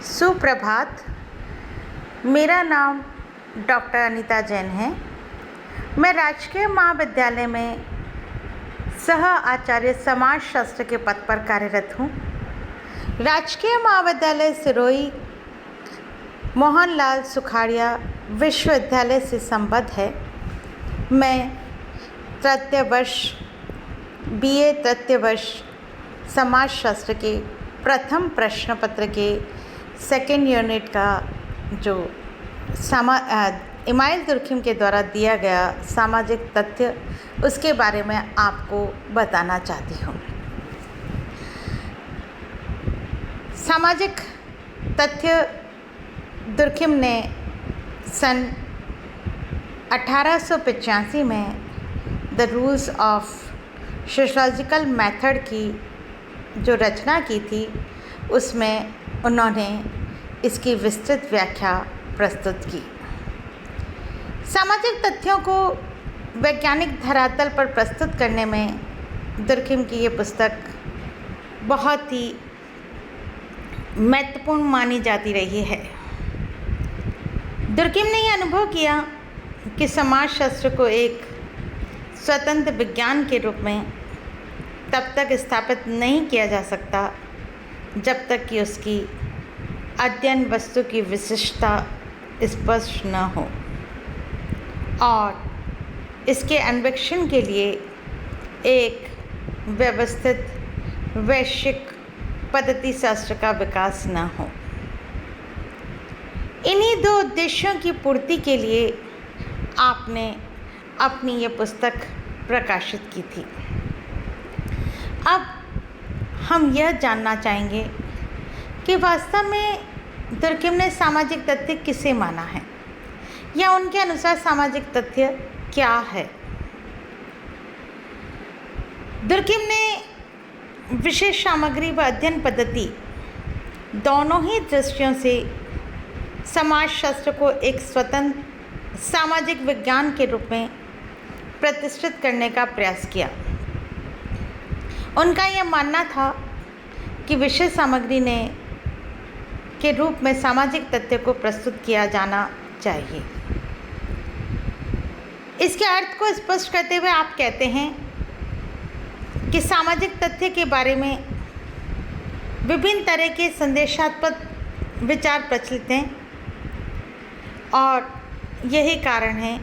सुप्रभात। मेरा नाम डॉक्टर अनीता जैन है। मैं राजकीय महाविद्यालय में सह आचार्य समाजशास्त्र के पद पर कार्यरत हूँ। राजकीय महाविद्यालय सिरोही मोहनलाल सुखाड़िया विश्वविद्यालय से संबद्ध है। मैं तृतीय वर्ष BA तृतीय वर्ष समाजशास्त्र के प्रथम प्रश्न पत्र के सेकेंड यूनिट का जो इमाइल दुर्खिम के द्वारा दिया गया सामाजिक तथ्य, उसके बारे में आपको बताना चाहती हूँ। सामाजिक तथ्य दुर्खिम ने सन 1885 में the rules of sociological method की जो रचना की थी, उसमें उन्होंने इसकी विस्तृत व्याख्या प्रस्तुत की। सामाजिक तथ्यों को वैज्ञानिक धरातल पर प्रस्तुत करने में दुर्खिम की ये पुस्तक बहुत ही महत्वपूर्ण मानी जाती रही है। दुर्खिम ने यह अनुभव किया कि समाजशास्त्र को एक स्वतंत्र विज्ञान के रूप में तब तक स्थापित नहीं किया जा सकता जब तक कि उसकी अध्ययन वस्तु की विशिष्टता स्पष्ट न हो, और इसके अन्वेषण के लिए एक व्यवस्थित वैश्विक पद्धति शास्त्र का विकास न हो। इन्हीं दो उद्देश्यों की पूर्ति के लिए आपने अपनी ये पुस्तक प्रकाशित की थी। अब हम यह जानना चाहेंगे कि वास्तव में दुर्खिम ने सामाजिक तथ्य किसे माना है, या उनके अनुसार सामाजिक तथ्य क्या है। दुर्खिम ने विशेष सामग्री व अध्ययन पद्धति दोनों ही दृष्टियों से समाजशास्त्र को एक स्वतंत्र सामाजिक विज्ञान के रूप में प्रतिष्ठित करने का प्रयास किया। उनका यह मानना था कि विशेष सामग्री के रूप में सामाजिक तथ्य को प्रस्तुत किया जाना चाहिए। इसके अर्थ को स्पष्ट करते हुए आप कहते हैं कि सामाजिक तथ्य के बारे में विभिन्न तरह के संदेशात्मक विचार प्रचलित हैं, और यही कारण है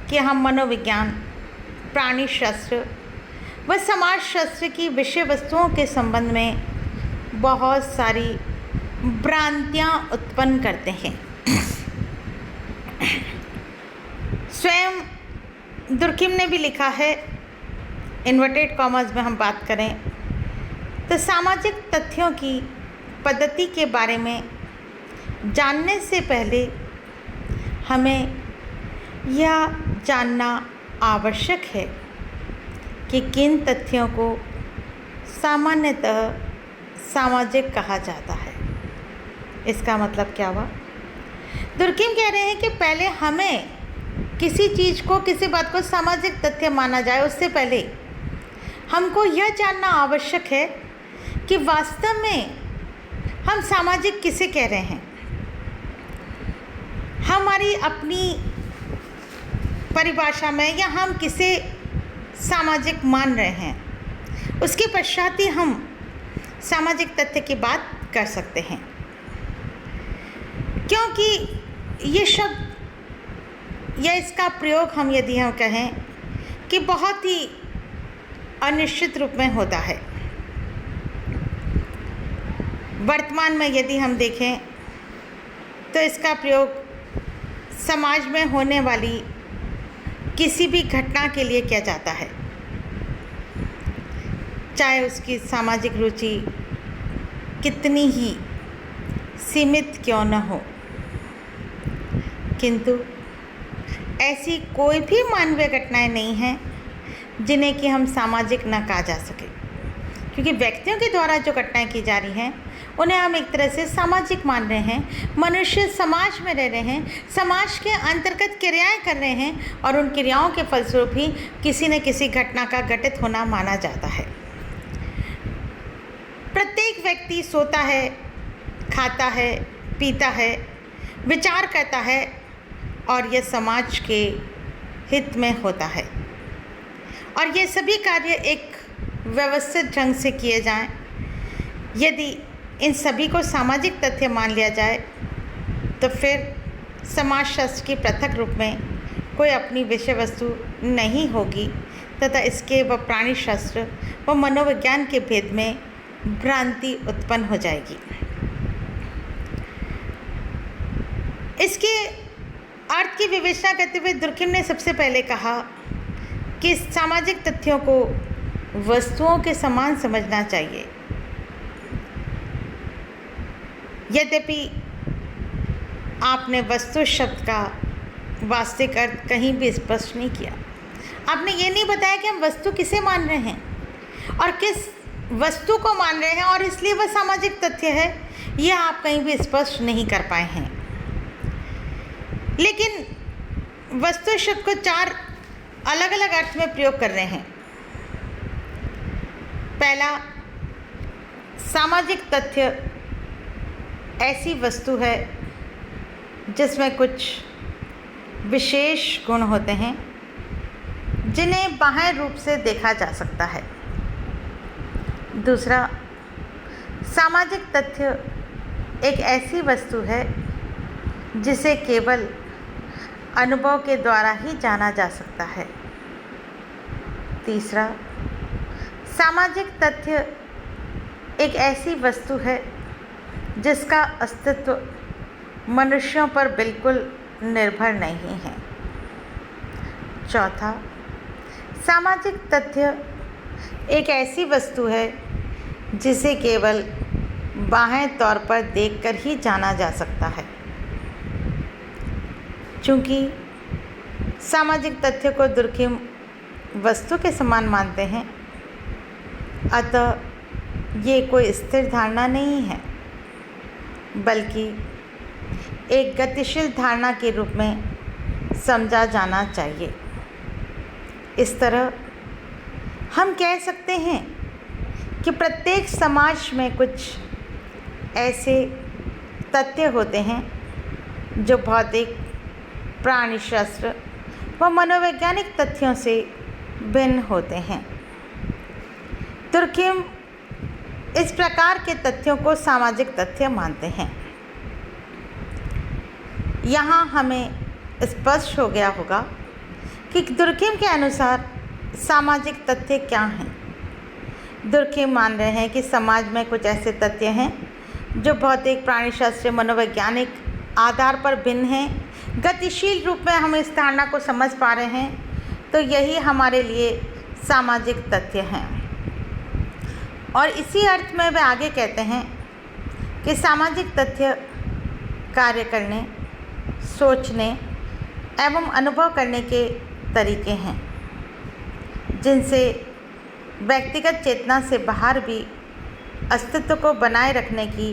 कि हम मनोविज्ञान, प्राणीशास्त्र व समाजशास्त्र की विषय वस्तुओं के संबंध में बहुत सारी भ्रांतियाँ उत्पन्न करते हैं। स्वयं दुर्खिम ने भी लिखा है, इन्वर्टेड कॉमर्स में हम बात करें तो सामाजिक तथ्यों की पद्धति के बारे में जानने से पहले हमें यह जानना आवश्यक है कि किन तथ्यों को सामान्यतः सामाजिक कहा जाता है। इसका मतलब क्या हुआ? दुर्खिम कह रहे हैं कि पहले हमें किसी चीज़ को, किसी बात को सामाजिक तथ्य माना जाए, उससे पहले हमको यह जानना आवश्यक है कि वास्तव में हम सामाजिक किसे कह रहे हैं। हमारी अपनी परिभाषा में या हम किसे सामाजिक मान रहे हैं, उसके पश्चात ही हम सामाजिक तथ्य की बात कर सकते हैं। क्योंकि ये शब्द या इसका प्रयोग हम यदि हम कहें कि बहुत ही अनिश्चित रूप में होता है। वर्तमान में यदि हम देखें तो इसका प्रयोग समाज में होने वाली किसी भी घटना के लिए किया जाता है, चाहे उसकी सामाजिक रुचि कितनी ही सीमित क्यों न हो। किंतु ऐसी कोई भी मानवीय घटनाएं नहीं हैं जिन्हें कि हम सामाजिक न कहा जा सके, क्योंकि व्यक्तियों के द्वारा जो घटनाएं की जा रही हैं उन्हें हम एक तरह से सामाजिक मान रहे हैं। मनुष्य समाज में रह रहे हैं, समाज के अंतर्गत क्रियाएं कर रहे हैं, और उन क्रियाओं के फलस्वरूप ही किसी न किसी घटना का घटित होना माना जाता है। प्रत्येक व्यक्ति सोता है, खाता है, पीता है, विचार करता है और यह समाज के हित में होता है। और ये सभी कार्य एक व्यवस्थित ढंग से किए जाएं। यदि इन सभी को सामाजिक तथ्य मान लिया जाए तो फिर समाजशास्त्र की पृथक रूप में कोई अपनी विषय वस्तु नहीं होगी तथा इसके व प्राणी शास्त्र व मनोविज्ञान के भेद में भ्रांति उत्पन्न हो जाएगी। इसके अर्थ की विवेचना करते हुए दुर्खिम ने सबसे पहले कहा कि सामाजिक तथ्यों को वस्तुओं के समान समझना चाहिए। यद्यपि आपने वस्तु शब्द का वास्तविक अर्थ कहीं भी स्पष्ट नहीं किया। आपने ये नहीं बताया कि हम वस्तु किसे मान रहे हैं और किस वस्तु को मान रहे हैं और इसलिए वह सामाजिक तथ्य है, यह आप कहीं भी स्पष्ट नहीं कर पाए हैं। लेकिन वस्तु शब्द को 4 अलग अलग अर्थ में प्रयोग कर रहे हैं। पहला, सामाजिक तथ्य ऐसी वस्तु है जिसमें कुछ विशेष गुण होते हैं जिन्हें बाह्य रूप से देखा जा सकता है। दूसरा, सामाजिक तथ्य एक ऐसी वस्तु है जिसे केवल अनुभव के द्वारा ही जाना जा सकता है। तीसरा, सामाजिक तथ्य एक ऐसी वस्तु है जिसका अस्तित्व मनुष्यों पर बिल्कुल निर्भर नहीं है। चौथा, सामाजिक तथ्य एक ऐसी वस्तु है जिसे केवल बाह्य तौर पर देखकर ही जाना जा सकता है। चूँकि सामाजिक तथ्य को दुर्खिम वस्तु के समान मानते हैं, अतः ये कोई स्थिर धारणा नहीं है, बल्कि एक गतिशील धारणा के रूप में समझा जाना चाहिए। इस तरह हम कह सकते हैं कि प्रत्येक समाज में कुछ ऐसे तथ्य होते हैं जो भौतिक, प्राणीशास्त्र व मनोवैज्ञानिक तथ्यों से भिन्न होते हैं। दुर्खिम इस प्रकार के तथ्यों को सामाजिक तथ्य मानते हैं। यहाँ हमें स्पष्ट हो गया होगा कि दुर्खिम के अनुसार सामाजिक तथ्य क्या हैं। दुर्खिम मान रहे हैं कि समाज में कुछ ऐसे तथ्य हैं जो भौतिक, प्राणीशास्त्रीय, मनोवैज्ञानिक आधार पर भिन्न हैं। गतिशील रूप में हम इस धारणा को समझ पा रहे हैं, तो यही हमारे लिए सामाजिक तथ्य हैं। और इसी अर्थ में वे आगे कहते हैं कि सामाजिक तथ्य कार्य करने, सोचने एवं अनुभव करने के तरीके हैं जिनसे व्यक्तिगत चेतना से बाहर भी अस्तित्व को बनाए रखने की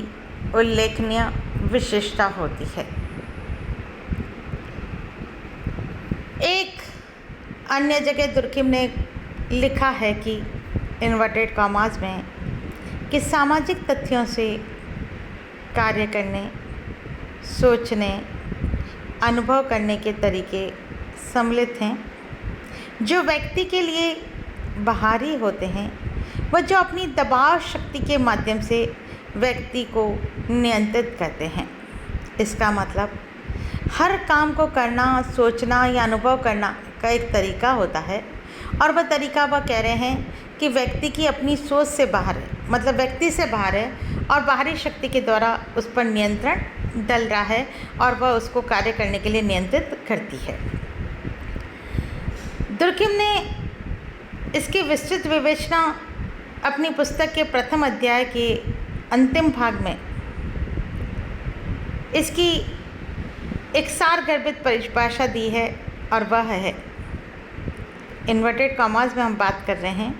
उल्लेखनीय विशेषता होती है। एक अन्य जगह दुर्खिम ने लिखा है कि इन्वर्टेड कॉमास में कि सामाजिक तथ्यों से कार्य करने, सोचने, अनुभव करने के तरीके सम्मिलित हैं जो व्यक्ति के लिए बाहरी होते हैं, वह जो अपनी दबाव शक्ति के माध्यम से व्यक्ति को नियंत्रित करते हैं। इसका मतलब हर काम को करना, सोचना या अनुभव करना का एक तरीका होता है और वह तरीका वह कह रहे हैं कि व्यक्ति की अपनी सोच से बाहर है, मतलब व्यक्ति से बाहर है और बाहरी शक्ति के द्वारा उस पर नियंत्रण डल रहा है और वह उसको कार्य करने के लिए नियंत्रित करती है। दुर्खिम ने इसकी विस्तृत विवेचना अपनी पुस्तक के प्रथम अध्याय के अंतिम भाग में इसकी एक सारगर्भित परिभाषा दी है और वह है, इन्वर्टेड कॉमास में हम बात कर रहे हैं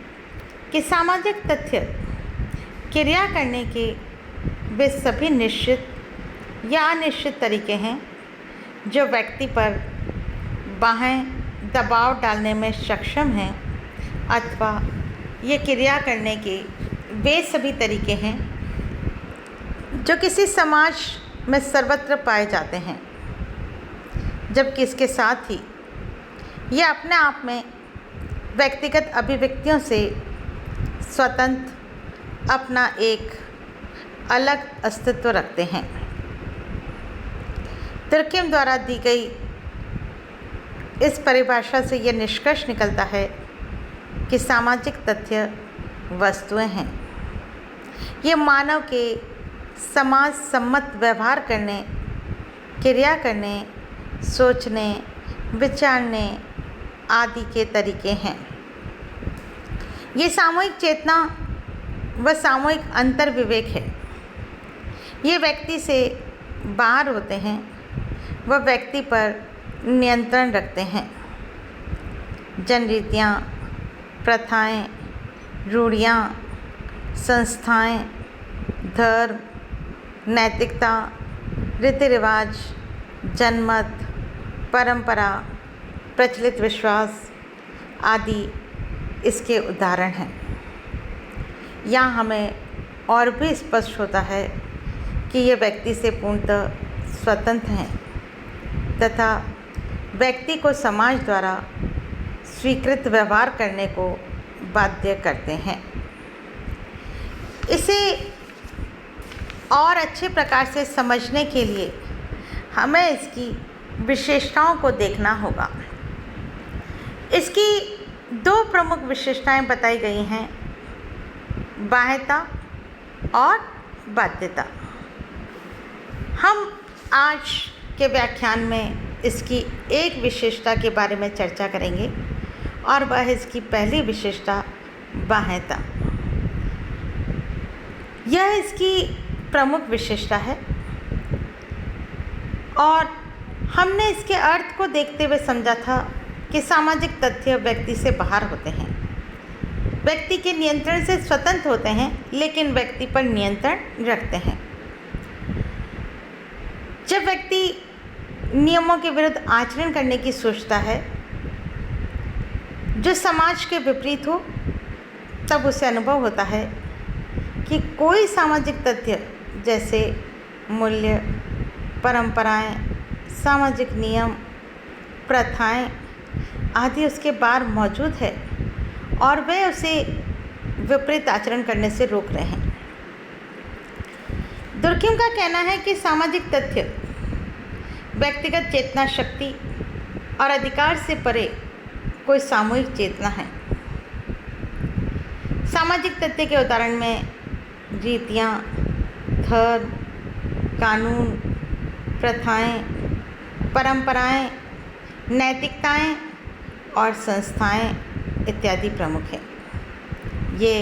कि सामाजिक तथ्य क्रिया करने के वे सभी निश्चित या अनिश्चित तरीके हैं जो व्यक्ति पर बाह्य दबाव डालने में सक्षम हैं, अथवा ये क्रिया करने के वे सभी तरीके हैं जो किसी समाज में सर्वत्र पाए जाते हैं, जबकि इसके साथ ही ये अपने आप में व्यक्तिगत अभिव्यक्तियों से स्वतंत्र अपना एक अलग अस्तित्व रखते हैं। तुर्कहेम द्वारा दी गई इस परिभाषा से यह निष्कर्ष निकलता है कि सामाजिक तथ्य वस्तुएं हैं। ये मानव के समाज सम्मत व्यवहार करने, क्रिया करने, सोचने, विचारने आदि के तरीके हैं। ये सामूहिक चेतना व सामूहिक अंतर्विवेक है। ये व्यक्ति से बाहर होते हैं, वह व्यक्ति पर नियंत्रण रखते हैं। जनरीतियाँ, प्रथाएं, रूढ़ियाँ, संस्थाएं, धर्म, नैतिकता, रीति रिवाज, जनमत, परंपरा, प्रचलित विश्वास आदि इसके उदाहरण हैं। यहाँ हमें और भी स्पष्ट होता है कि ये व्यक्ति से पूर्णतः स्वतंत्र हैं तथा व्यक्ति को समाज द्वारा स्वीकृत व्यवहार करने को बाध्य करते हैं। इसे और अच्छे प्रकार से समझने के लिए हमें इसकी विशेषताओं को देखना होगा। इसकी दो प्रमुख विशेषताएं बताई गई हैं, बाह्यता और बाध्यता। हम आज के व्याख्यान में इसकी एक विशेषता के बारे में चर्चा करेंगे और वह है इसकी पहली विशेषता, बाह्यता। यह इसकी प्रमुख विशेषता है और हमने इसके अर्थ को देखते हुए समझा था कि सामाजिक तथ्य व्यक्ति से बाहर होते हैं, व्यक्ति के नियंत्रण से स्वतंत्र होते हैं, लेकिन व्यक्ति पर नियंत्रण रखते हैं। जब व्यक्ति नियमों के विरुद्ध आचरण करने की सोचता है जो समाज के विपरीत हो, तब उसे अनुभव होता है कि कोई सामाजिक तथ्य जैसे मूल्य, परंपराएं, सामाजिक नियम, प्रथाएं आदि उसके बाहर मौजूद है और वे उसे विपरीत आचरण करने से रोक रहे हैं। दुर्कहेम का कहना है कि सामाजिक तथ्य व्यक्तिगत चेतना शक्ति और अधिकार से परे कोई सामूहिक चेतना है। सामाजिक तथ्य के उदाहरण में रीतियाँ, धर्म, कानून, प्रथाएं, परंपराएं, नैतिकताएं और संस्थाएं इत्यादि प्रमुख हैं। ये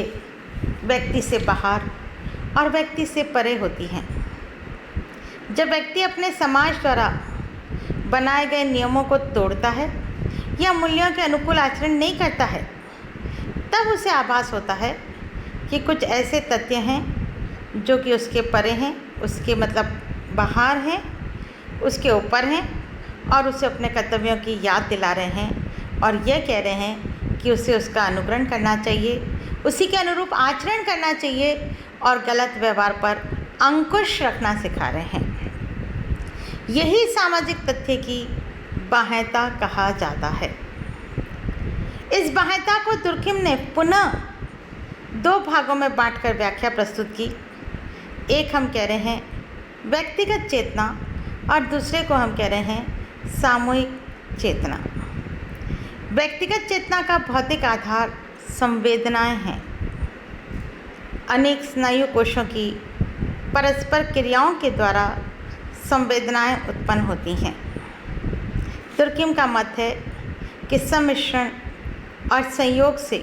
व्यक्ति से बाहर और व्यक्ति से परे होती हैं। जब व्यक्ति अपने समाज द्वारा बनाए गए नियमों को तोड़ता है या मूल्यों के अनुकूल आचरण नहीं करता है, तब उसे आभास होता है कि कुछ ऐसे तथ्य हैं जो कि उसके परे हैं, उसके मतलब बाहर हैं, उसके ऊपर हैं और उसे अपने कर्तव्यों की याद दिला रहे हैं और यह कह रहे हैं कि उसे उसका अनुकरण करना चाहिए, उसी के अनुरूप आचरण करना चाहिए और गलत व्यवहार पर अंकुश रखना सिखा रहे हैं। यही सामाजिक तथ्य की बाह्यता कहा जाता है। इस बाह्यता को दुर्कहेम ने पुनः दो भागों में बांटकर व्याख्या प्रस्तुत की। एक हम कह रहे हैं व्यक्तिगत चेतना और दूसरे को हम कह रहे हैं सामूहिक चेतना। व्यक्तिगत चेतना का भौतिक आधार संवेदनाएं हैं। अनेक स्नायु कोशों की परस्पर क्रियाओं के द्वारा संवेदनाएं उत्पन्न होती हैं। दुर्कहेम का मत है कि सम्मिश्रण और संयोग से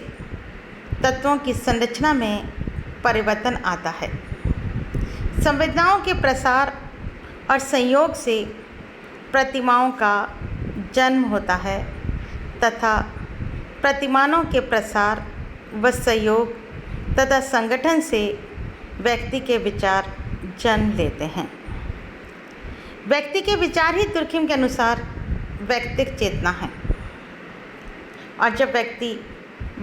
तत्वों की संरचना में परिवर्तन आता है। संवेदनाओं के प्रसार और संयोग से प्रतिमाओं का जन्म होता है तथा प्रतिमानों के प्रसार व सहयोग तथा संगठन से व्यक्ति के विचार जन्म लेते हैं। व्यक्ति के विचार ही दुर्कहेम के अनुसार व्यक्तिगत चेतना है और जब व्यक्ति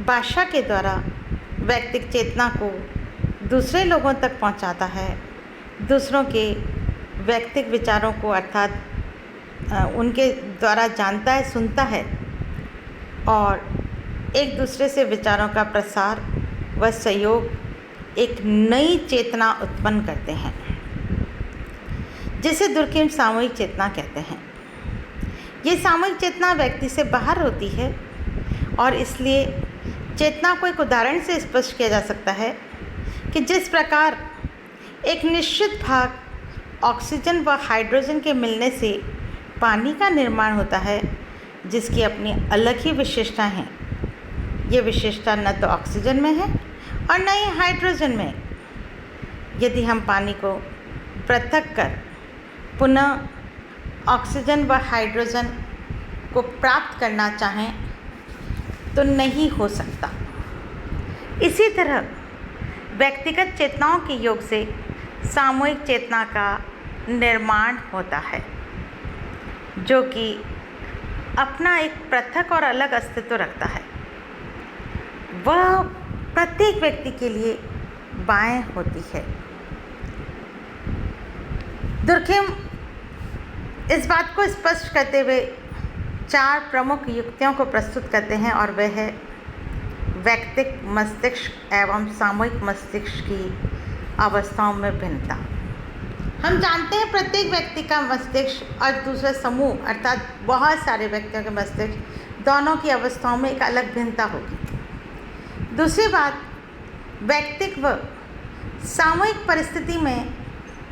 भाषा के द्वारा व्यक्तिगत चेतना को दूसरे लोगों तक पहुंचाता है, दूसरों के व्यक्तिगत विचारों को अर्थात उनके द्वारा जानता है, सुनता है और एक दूसरे से विचारों का प्रसार व सहयोग एक नई चेतना उत्पन्न करते हैं, जिसे दुर्कहेम सामूहिक चेतना कहते हैं। ये सामूहिक चेतना व्यक्ति से बाहर होती है और इसलिए चेतना को एक उदाहरण से स्पष्ट किया जा सकता है कि जिस प्रकार एक निश्चित भाग ऑक्सीजन व हाइड्रोजन के मिलने से पानी का निर्माण होता है, जिसकी अपनी अलग ही विशेषता हैं। ये विशेषता न तो ऑक्सीजन में है और न ही हाइड्रोजन में। यदि हम पानी को पृथक कर पुनः ऑक्सीजन व हाइड्रोजन को प्राप्त करना चाहें तो नहीं हो सकता। इसी तरह व्यक्तिगत चेतनाओं के योग से सामूहिक चेतना का निर्माण होता है, जो कि अपना एक पृथक और अलग अस्तित्व रखता है। वह प्रत्येक व्यक्ति के लिए बाएं होती है। दुर्कहेम इस बात को स्पष्ट करते हुए 4 प्रमुख युक्तियों को प्रस्तुत करते हैं और वह है व्यक्तिक मस्तिष्क एवं सामूहिक मस्तिष्क की अवस्थाओं में भिन्नता। हम जानते हैं प्रत्येक व्यक्ति का मस्तिष्क और दूसरे समूह अर्थात बहुत सारे व्यक्तियों के मस्तिष्क दोनों की अवस्थाओं में एक अलग भिन्नता होगी। दूसरी बात, व्यक्तिक व सामूहिक परिस्थिति में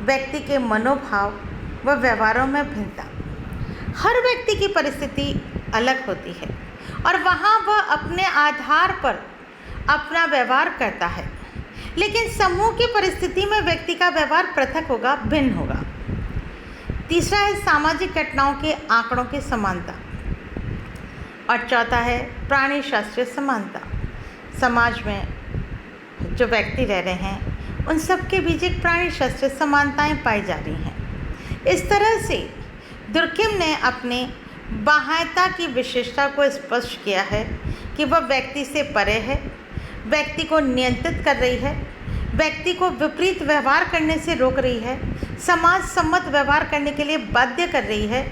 व्यक्ति के मनोभाव व व्यवहारों में भिन्नता। हर व्यक्ति की परिस्थिति अलग होती है और वहाँ वह अपने आधार पर अपना व्यवहार करता है, लेकिन समूह की परिस्थिति में व्यक्ति का व्यवहार पृथक होगा, भिन्न होगा। तीसरा है सामाजिक घटनाओं के आंकड़ों की समानता और चौथा है प्राणी शास्त्रीय समानता। समाज में जो व्यक्ति रह रहे हैं उन सब के बीच एक प्राणी शास्त्रीय समानताएं पाई जा रही हैं। इस तरह से दुर्कहेम ने अपने बाह्यता की विशेषता को स्पष्ट किया है कि वह व्यक्ति से परे है, व्यक्ति को नियंत्रित कर रही है, व्यक्ति को विपरीत व्यवहार करने से रोक रही है, समाज सम्मत व्यवहार करने के लिए बाध्य कर रही है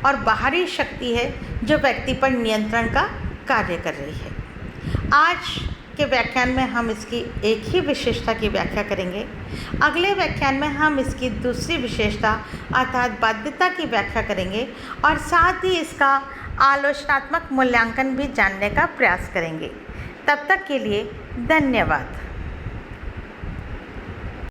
और बाहरी शक्ति है जो व्यक्ति पर नियंत्रण का कार्य कर रही है। आज के व्याख्यान में हम इसकी एक ही विशेषता की व्याख्या करेंगे। अगले व्याख्यान में हम इसकी दूसरी विशेषता अर्थात बाध्यता की व्याख्या करेंगे और साथ ही इसका आलोचनात्मक मूल्यांकन भी जानने का प्रयास करेंगे। तब तक के लिए धन्यवाद।